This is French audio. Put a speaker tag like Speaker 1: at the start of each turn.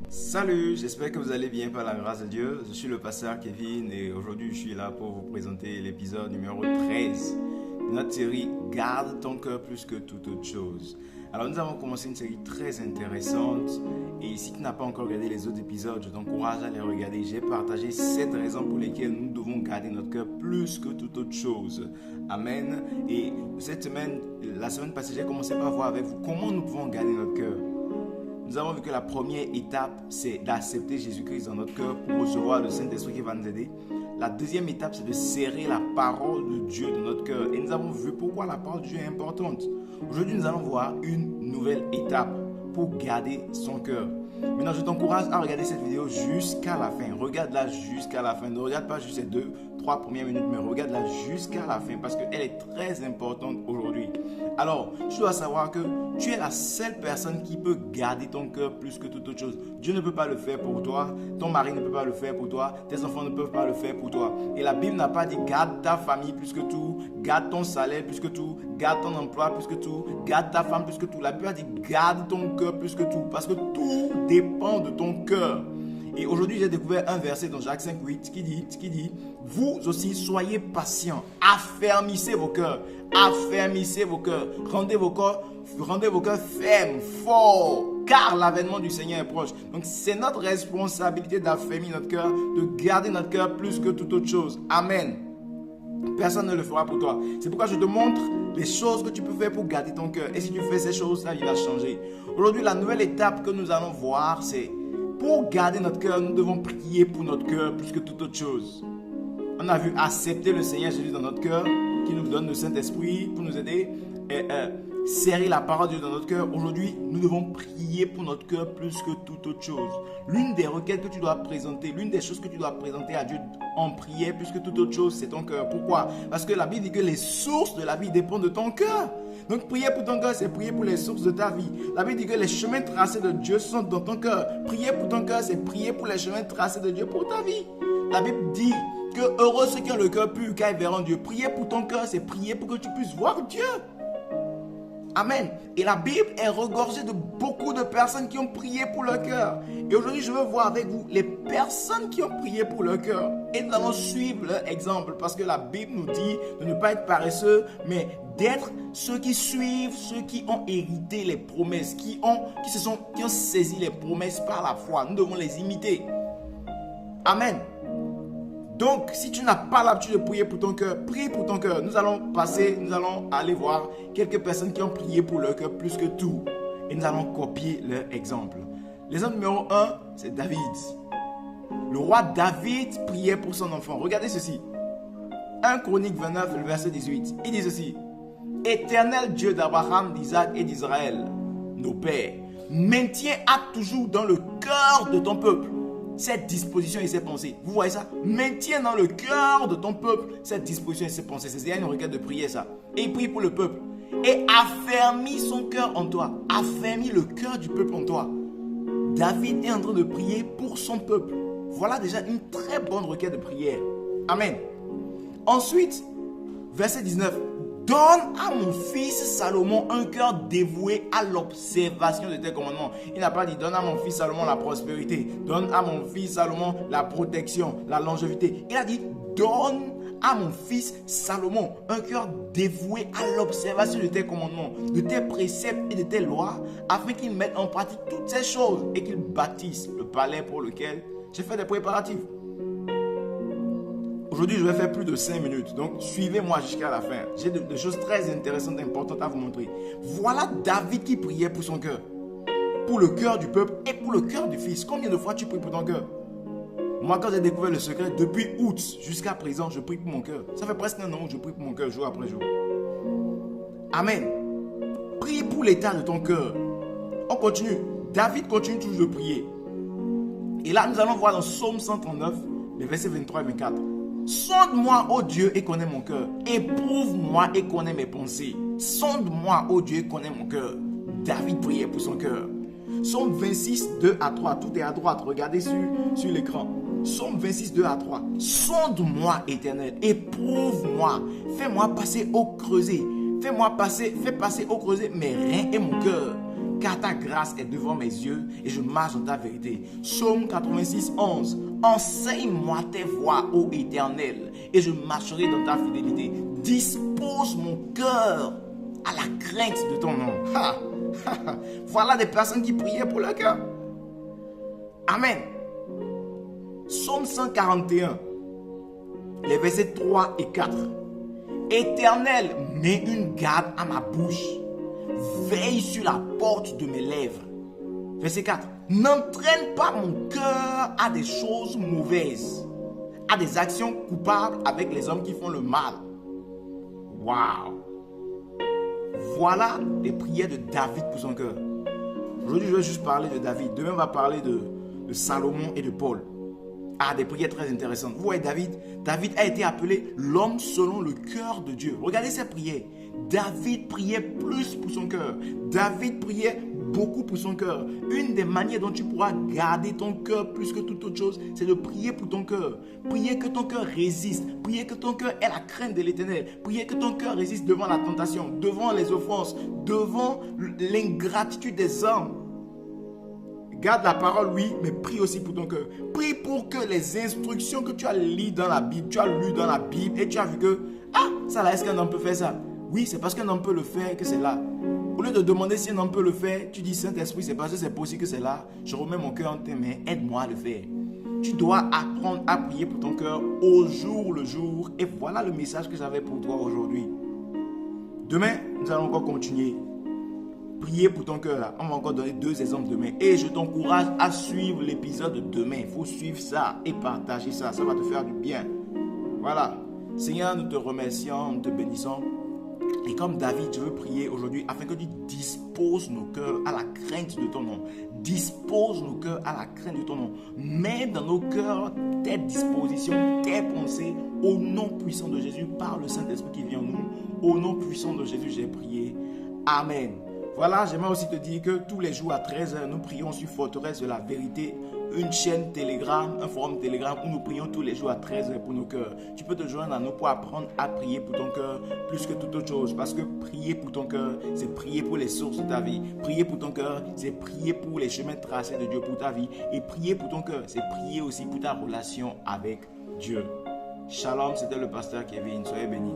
Speaker 1: Salut, j'espère que vous allez bien par la grâce de Dieu. Je suis le pasteur Kevin et aujourd'hui je suis là pour vous présenter l'épisode numéro 13 de notre série Garde ton cœur plus que toute autre chose. Alors nous avons commencé une série très intéressante et si tu n'as pas encore regardé les autres épisodes, je t'encourage à les regarder. J'ai partagé 7 raisons pour lesquelles nous devons garder notre cœur plus que toute autre chose. Amen. Et la semaine passée, j'ai commencé par voir avec vous comment nous pouvons garder notre cœur. Nous avons vu que la première étape, c'est d'accepter Jésus-Christ dans notre cœur pour recevoir le Saint-Esprit qui va nous aider. La deuxième étape, c'est de serrer la parole de Dieu dans notre cœur. Et nous avons vu pourquoi la parole de Dieu est importante. Aujourd'hui, nous allons voir une nouvelle étape pour garder son cœur. Maintenant, je t'encourage à regarder cette vidéo jusqu'à la fin. Regarde-la jusqu'à la fin. Ne regarde pas juste ces 2-3 premières minutes, mais regarde-la jusqu'à la fin parce qu'elle est très importante aujourd'hui. Alors, tu dois savoir que tu es la seule personne qui peut garder ton cœur plus que toute autre chose. Dieu ne peut pas le faire pour toi. Ton mari ne peut pas le faire pour toi. Tes enfants ne peuvent pas le faire pour toi. Et la Bible n'a pas dit garde ta famille plus que tout, garde ton salaire plus que tout, garde ton emploi plus que tout, garde ta femme plus que tout. La Bible a dit garde ton cœur plus que tout parce que tout dépend de ton cœur. Et aujourd'hui, j'ai découvert un verset dans Jacques 5,8 qui dit vous aussi soyez patients, affermissez vos cœurs, rendez vos cœurs fermes, forts, car l'avènement du Seigneur est proche. Donc c'est notre responsabilité d'affermir notre cœur, de garder notre cœur plus que toute autre chose. Amen. Personne ne le fera pour toi. C'est pourquoi je te montre les choses que tu peux faire pour garder ton cœur. Et si tu fais ces choses, ta vie va changer. Aujourd'hui, la nouvelle étape que nous allons voir, c'est pour garder notre cœur, nous devons prier pour notre cœur plus que toute autre chose. On a vu accepter le Seigneur Jésus dans notre cœur, qui nous donne le Saint-Esprit pour nous aider, et serrer la parole de Dieu dans notre cœur. Aujourd'hui, nous devons prier pour notre cœur plus que toute autre chose. L'une des requêtes que tu dois présenter, l'une des choses que tu dois présenter à Dieu en prière plus que toute autre chose, c'est ton cœur. Pourquoi? Parce que la Bible dit que les sources de la vie dépendent de ton cœur. Donc prier pour ton cœur, c'est prier pour les sources de ta vie. La Bible dit que les chemins tracés de Dieu sont dans ton cœur. Prier pour ton cœur, c'est prier pour les chemins tracés de Dieu pour ta vie. La Bible dit que heureux ceux qui ont le cœur pur, car ils verront Dieu. Prier pour ton cœur, c'est prier pour que tu puisses voir Dieu. Amen. Et la Bible est regorgée de beaucoup de personnes qui ont prié pour leur cœur. Et aujourd'hui, je veux voir avec vous les personnes qui ont prié pour leur cœur. Et nous allons suivre leur exemple parce que la Bible nous dit de ne pas être paresseux, mais d'être ceux qui suivent, ceux qui ont hérité les promesses, qui ont saisi les promesses par la foi. Nous devons les imiter. Amen. Donc, si tu n'as pas l'habitude de prier pour ton cœur, prie pour ton cœur. Nous allons aller voir quelques personnes qui ont prié pour leur cœur plus que tout. Et nous allons copier leur exemple. L'exemple numéro 1, c'est David. Le roi David priait pour son enfant. Regardez ceci. 1 Chronique 29, le verset 18. Il dit ceci. Éternel Dieu d'Abraham, d'Isaac et d'Israël, nos pères, maintiens toujours dans le cœur de ton peuple cette disposition et ces pensées. Vous voyez ça? Maintiens dans le cœur de ton peuple cette disposition et ces pensées. C'est une requête de prière, ça. Et il prie pour le peuple. Et affermis son cœur en toi. Affermis le cœur du peuple en toi. David est en train de prier pour son peuple. Voilà déjà une très bonne requête de prière. Amen. Ensuite, verset 19. Donne à mon fils Salomon un cœur dévoué à l'observation de tes commandements. Il n'a pas dit donne à mon fils Salomon la prospérité. Donne à mon fils Salomon la protection, la longévité. Il a dit donne à mon fils Salomon un cœur dévoué à l'observation de tes commandements, de tes préceptes et de tes lois, afin qu'il mette en pratique toutes ces choses et qu'il bâtisse le palais pour lequel j'ai fait des préparatifs. Aujourd'hui, je vais faire plus de 5 minutes. Donc, suivez-moi jusqu'à la fin. J'ai des choses très intéressantes et importantes à vous montrer. Voilà David qui priait pour son cœur. Pour le cœur du peuple et pour le cœur du fils. Combien de fois tu pries pour ton cœur? Moi, quand j'ai découvert le secret, depuis août jusqu'à présent, je prie pour mon cœur. Ça fait presque un an que je prie pour mon cœur, jour après jour. Amen. Prie pour l'état de ton cœur. On continue. David continue toujours de prier. Et là, nous allons voir dans Psaume 139, les versets 23 et 24. Sonde-moi, ô Dieu, et connais mon cœur. Éprouve-moi et connais mes pensées. Sonde-moi, ô Dieu, et connais mon cœur. David priait pour son cœur. Psaume 26, 2 à 3. Tout est à droite. Regardez sur l'écran. Psaume 26, 2 à 3. Sonde-moi, Éternel. Éprouve-moi. Fais-moi passer au creuset. Fais passer au creuset mes reins et mon cœur. car ta grâce est devant mes yeux et je marche dans ta vérité. Psaume 86, 11. Enseigne-moi tes voies, ô Éternel, et je marcherai dans ta fidélité. Dispose mon cœur à la crainte de ton nom. Voilà des personnes qui priaient pour leur cœur. Amen. Psaume 141, les versets 3 et 4. Éternel, mets une garde à ma bouche. Veille sur la porte de mes lèvres. Verset 4. N'entraîne pas mon cœur à des choses mauvaises, à des actions coupables avec les hommes qui font le mal. Waouh! Voilà les prières de David pour son cœur. Aujourd'hui, je vais juste parler de David. Demain, on va parler de Salomon et de Paul. Des prières très intéressantes. Vous voyez David a été appelé l'homme selon le cœur de Dieu. Regardez ses prières. David priait plus pour son cœur. David priait beaucoup pour son cœur. Une des manières dont tu pourras garder ton cœur plus que toute autre chose, c'est de prier pour ton cœur. Prier que ton cœur résiste. Prier que ton cœur ait la crainte de l'Éternel. Prier que ton cœur résiste devant la tentation, devant les offenses, devant l'ingratitude des hommes. Garde la parole, oui, mais prie aussi pour ton cœur. Prie pour que les instructions que tu as lues dans la Bible, et tu as vu que, ça là, est-ce qu'un homme peut faire ça? Oui, c'est parce qu'un homme peut le faire que c'est là. Au lieu de demander si un homme peut le faire, tu dis, Saint-Esprit, c'est parce que c'est possible que c'est là. Je remets mon cœur entre tes mains, aide-moi à le faire. Tu dois apprendre à prier pour ton cœur au jour le jour. Et voilà le message que j'avais pour toi aujourd'hui. Demain, nous allons encore continuer. Prier pour ton cœur là. On va encore donner 2 exemples demain. Et je t'encourage à suivre l'épisode de demain. Il faut suivre ça et partager ça. Ça va te faire du bien. Voilà. Seigneur, nous te remercions, nous te bénissons. Et comme David, je veux prier aujourd'hui afin que tu disposes nos cœurs à la crainte de ton nom. Dispose nos cœurs à la crainte de ton nom. Mets dans nos cœurs tes dispositions, tes pensées au nom puissant de Jésus par le Saint-Esprit qui vient en nous. Au nom puissant de Jésus, j'ai prié. Amen. Voilà, j'aimerais aussi te dire que tous les jours à 13h, nous prions sur Forteresse de la Vérité, une chaîne Telegram, un forum Telegram où nous prions tous les jours à 13h pour nos cœurs. Tu peux te joindre à nous pour apprendre à prier pour ton cœur plus que toute autre chose. Parce que prier pour ton cœur, c'est prier pour les sources de ta vie. Prier pour ton cœur, c'est prier pour les chemins tracés de Dieu pour ta vie. Et prier pour ton cœur, c'est prier aussi pour ta relation avec Dieu. Shalom, c'était le pasteur Kevin. Soyez bénis.